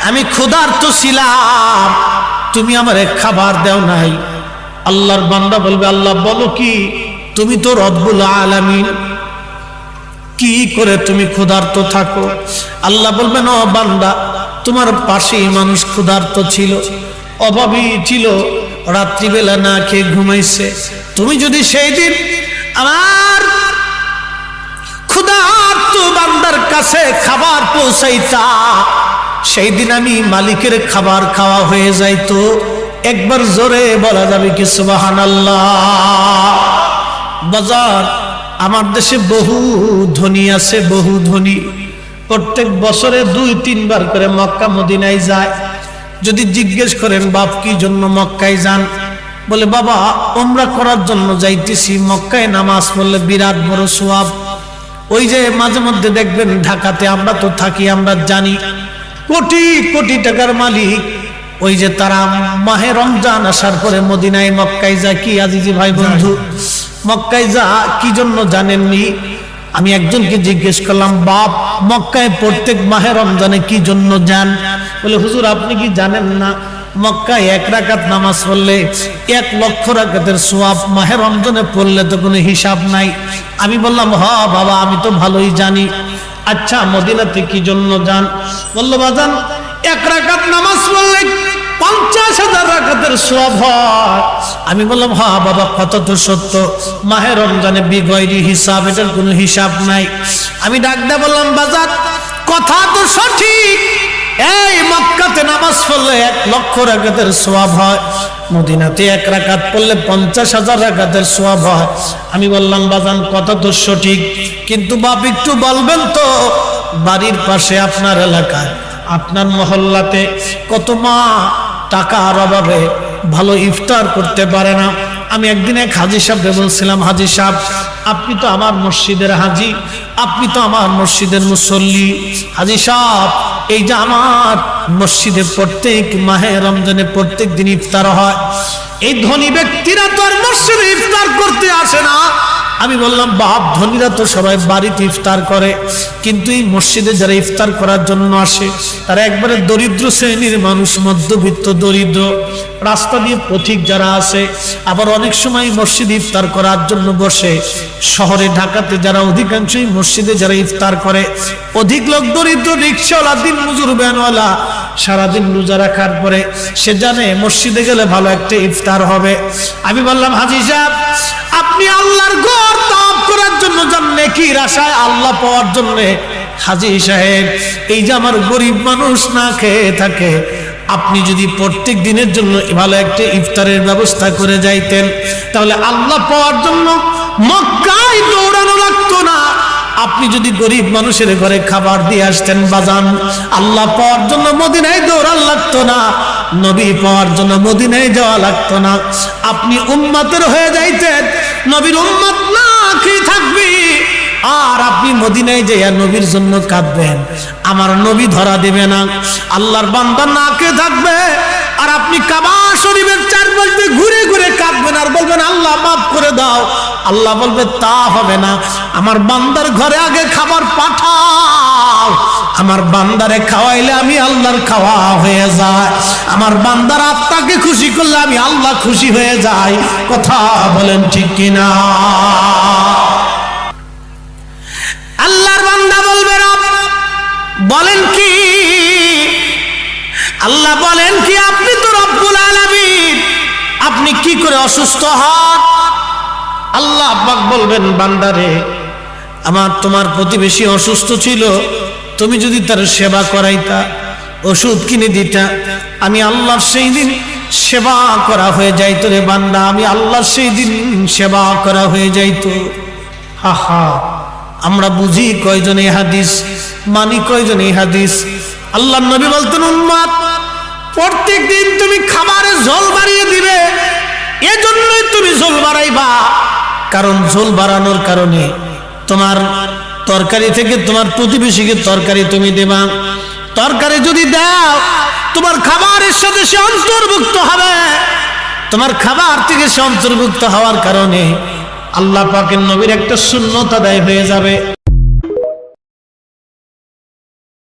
আমি ক্ষুধার্ত ছিলাম, তুমি আমারে খাবার দাও নাই। আল্লাহর বান্দা বলবে, আল্লাহ বলো কি, তুমি তো রব্বুল আলামিন, কি করে তুমি ক্ষুধার্ত থাকো? আল্লাহ বলবেন, ও বান্দা, তোমার পাশেই মানুষ ক্ষুধার্ত ছিল, অভাবী ছিল, রাত্রিবেলা না খেয়ে ঘুমাইছে। তুমি যদি সেই দিন আমার ক্ষুধার্ত বান্দার কাছে খাবার পৌঁছাইতা, সেই দিন আমি মালিকের খাবার খাওয়া হয়ে যাইতো। একবার জোরে বলা যাবে কি সুবহানাল্লাহ? বাজার, আমার দেশে বহু ধনী আছে, বহু ধনী, প্রত্যেক বছরে 2-3 বার করে মক্কা মদিনায় যায়। যদি জিজ্ঞেস করেন বাপ কি জন্য মক্কায় যান, বলে বাবা উমরা করার জন্য যাইতেছি, মক্কায় নামাজ পড়লে বিরাট বড় সওয়াব। ওই যে মাঝে মধ্যে দেখবেন ঢাকাতে আমরা তো থাকি, আমরা জানি কোটি কোটি টাকার মালিক, ওই যে তারা মাহে রমজান আসার পরে মদিনায় মক্কায় যায়। কি আজিজি ভাই বন্ধু, মক্কায় যা কি জন্য জানেননি? আমি একজনকে জিজ্ঞেস করলাম, বাপ মক্কায় প্রত্যেক মাহে রমজানে কি জন্য যান? বলে হুজুর আপনি কি জানেন না, মক্কায় 1 রাকাত নামাজ পড়লে 1 লক্ষ রাকাতের সওয়াব, মাহে রমজানে পড়লে তো কোনো হিসাব নাই। আমি বললাম, হ্যাঁ বাবা আমি তো ভালোই জানি। আচ্ছা মদিনাতে কি জন্য যান? বললো বাজান 1 রাকাত নামাজ পড়লে 50,000 রাকাতের সওয়াব হয়। আমি বললাম, হ্যাঁ বাবা কথা তো সত্য, মাহে রমজানে বিগয়রি হিসাব, এটার কোনো হিসাব নাই। আমি ডাক দিয়ে বললাম, বাজার কথা তো সঠিক, এই মক্কাতে নামাজ পড়লে 1 লক্ষ রাকাতের সওয়াব হয়, মদিনাতে 1 রাকাত পড়লে 50,000 রাকাতের সওয়াব হয়। আমি বললাম, বাজান কথা তো সঠিক, কিন্তু বাপ একটু বলবেন তো, বাড়ির পাশে আপনার এলাকায়, আপনার মহল্লাতে কত মা টাকার অভাবে ভালো ইফতার করতে পারে না। আমি একদিন এক হাজী সাহেবকে বলছিলাম, হাজী সাহেব আপনি তো আমার মসজিদের হাজী, আপনি তো আমার মসজিদের মুসল্লি, হাজী সাহেব এই যে আমার মসজিদে প্রত্যেক মাহে রমজানে প্রত্যেক দিন ইফতার হয়, এই ধনী ব্যক্তিরা তো আর মসজিদে ইফতার করতে আসে না। আমি বললাম, বাপ ধনীরা তো সবাই বাড়িতে ইফতার করে, কিন্তু এই মসজিদে যারা ইফতার করার জন্য আসে তারা একবারে দরিদ্র শ্রেণীর মানুষ, মধ্যবিত্ত দরিদ্র, রাস্তা দিয়ে পথিক যারা আছে। আবার অনেক সময় মসজিদে ইফতার করার জন্য বসে শহরে ঢাকাতে যারা অধিকাংশই মসজিদে যারা ইফতার করে, অধিক লোক দরিদ্র, রিক্সাওয়ালা, দিন মজুর, ভ্যানওয়ালা, সারাদিন রোজা রাখার পরে সে জানে মসজিদে গেলে ভালো একটা ইফতার হবে। আমি বললাম, হাজী সাহেব আপনি আল্লাহর ঘর তওয়াব করার জন্য যান নেকির আশায়, আল্লাহ পাওয়ার জন্য। হাজী সাহেব এই যে আমার গরিব মানুষ না খেয়ে থাকে, আপনি যদি প্রত্যেক দিনের জন্য ভালো একটা ইফতারের ব্যবস্থা করে যাইতেন, তাহলে আল্লাহ পাওয়ার জন্য মক্কায় দৌড়ানো লাগতো না। আপনি যদি গরিব মানুষের ঘরে খাবার দিয়ে আসতেন বাজান, আল্লাহ পাওয়ার জন্য মদিনায় দৌড়ান লাগতো না, নবী পাওয়ার জন্য মদিনায় যাওয়া লাগতো না। আপনি উম্মতের হয়ে যাইতেন, নবীর উম্মত না খেয়ে থাকবি, আর আপনি মদিনায় যাইয়া নবীর জন্য কাঁদবেন, আমার নবী ধরা দেবে না। আল্লাহর বান্দা না খেয়ে থাকবে, আর আপনি কাবা শরীফের চারপাশে ঘুরে ঘুরে কাঁদবেন আর বলবেন আল্লাহ মাফ করে দাও। আল্লাহ বলবে তা হবে না, আমার বান্দার ঘরে আগে খাবার পাঠাও, আমার বান্দারে খাওয়াইলে আমি আল্লাহর খাওয়া হয়ে যায়, আমার বান্দার আত্মাকে খুশি করলে আমি আল্লাহ খুশি হয়ে যাই। কথা বলেন ঠিক কিনা? আল্লাহর বান্দা বলবে রব বলেন কি, আল্লাহ বলেন কি, আপনি তো রব্বুল আলামিন, আপনি কি করে অসুস্থ হন? আল্লাহ পাক বলবেন, বান্দারে আমার তোমার প্রতিবেশী অসুস্থ ছিল, তুমি যদি তার সেবা করাইতা, ওষুধ কিনে দিতা, আমি আল্লাহর সেই দিন সেবা করা হয়ে যাইতো রে বান্দা, আমি আল্লাহর সেই দিন সেবা করা হয়ে যাইতো। হা হা, আমরা বুঝি কয়জন এই হাদিস, মানি কয়জন এই হাদিস? আল্লাহর নবী বলতেন, উম্মত প্রত্যেক দিন তুমি খাবারে ঝোল বাড়িয়ে দিবে, এজন্যই তুমি ঝোল বাড়াইবা, কারণ ঝোল বাড়ানোর কারণে তোমার তরকারি থেকে তোমার প্রতিবেশীকে তরকারি তুমি দেবা, তরকারি যদি দাও তোমার খাবারের সাথে সে অন্তর্ভুক্ত হবে, তোমার খাবার থেকে সে অন্তর্ভুক্ত হওয়ার কারণে আল্লাহ পাকের নবীর একটা সুন্নত আদায় হয়ে যাবে।